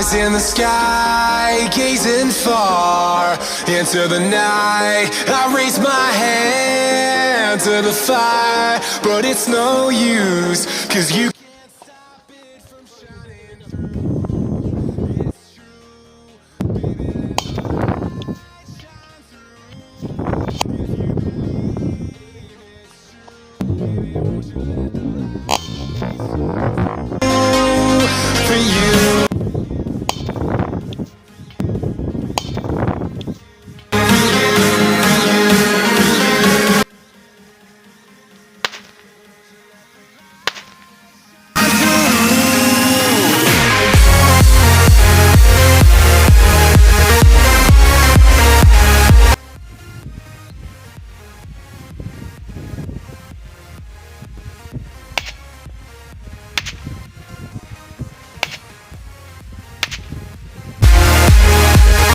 eyes in the sky, gazing far into the night. I raise my hand to the fire, but it's no use, 'cause you can't stop it from shining through. It's true, baby, let the light shine through. If you believe it's true, baby, won't you let the light shine through for you?